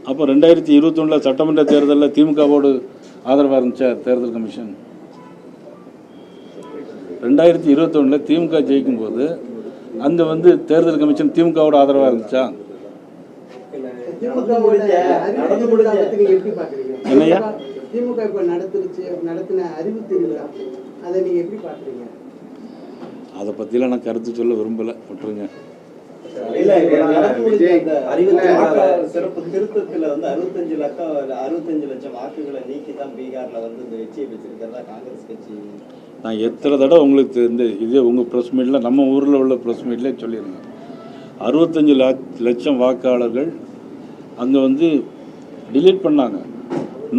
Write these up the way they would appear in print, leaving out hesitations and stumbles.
அப்போ 2021 சட்டமன்ற தேர்தலில் திமுகவோடு ஆதரவாக இருந்துச்சா தேர்தல் கமிஷன்? 2021 திமுக ஜெயிக்கும் போது அந்த தேர்தல் கமிஷன் திமுகவோட ஆதரவாக இருந்துச்சா? என்னையா திமுக இப்ப நடத்தின அறிவு திருவிழா அதை நீங்க எப்படி பாக்குறீங்க? அதை பற்றிலாம் நான் கருத்து சொல்ல விரும்பலை, விட்டுருங்க. சிறப்பு திருத்தத்தில் 65 லட்சம் வாக்குகளை நீக்கி தான் பீகார்ல இந்த வெற்றியை பெற்றிருக்கிறதா காங்கிரஸ் கட்சி. நான் எத்தனை தடவை உங்களுக்கு இதே உங்கள் ப்ரெஸ் மீட்டில் நம்ம ஊரில் உள்ள ப்ரெஸ் மீட்லேயே சொல்லிடுங்க. 65 லட்சம் வாக்காளர்கள் அங்கே டிலீட் பண்ணாங்க.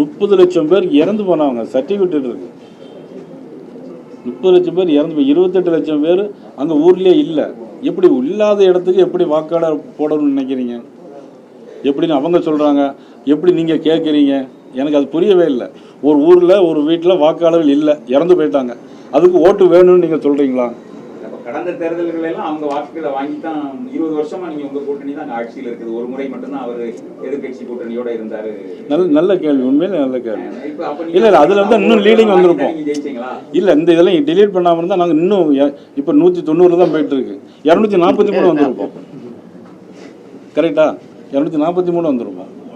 30 லட்சம் பேர் இறந்து போனாங்க. சர்டிஃபிகேட் இருக்கு. 30 லட்சம் பேர் இறந்து 28 லட்சம் பேர் அங்கே ஊர்லேயே இல்லை. எப்படி இல்லாத இடத்துக்கு எப்படி வாக்காளர் போடணும்னு நினைக்கிறீங்க? எப்படின்னு அவங்க சொல்கிறாங்க, எப்படி நீங்கள் கேட்குறீங்க? எனக்கு அது புரியவே இல்லை. ஒரு ஊரில் ஒரு வீட்டில் வாக்காளர்கள் இல்லை, இறந்து போயிட்டாங்க. அதுக்கு ஓட்டு வேணும்னு நீங்கள் சொல்கிறீங்களா? கடந்த தேர்தல்கள் எல்லாம் அவங்க வாக்குகளை வாங்கி தான் 20 வருஷமா நீங்க உங்க கூட்டணி தான் ஆட்சியில் இருக்குது. ஒரு முறை மட்டும்தான் அவர் எதிர்கட்சி கூட்டணியோட இருந்தாரு. நல்ல கேள்வி, உண்மையிலே நல்ல கேள்வி. இல்லை அதில் இன்னும் லீடிங் வந்திருப்போம். இல்லை இந்த இதெல்லாம் டிலீட் பண்ணாமல் இருந்தால் நாங்கள் இன்னும் இப்போ 190 தான் போயிட்டு இருக்கு. 243 வந்திருப்போம். கரெக்டா? 243 வந்திருப்போம்.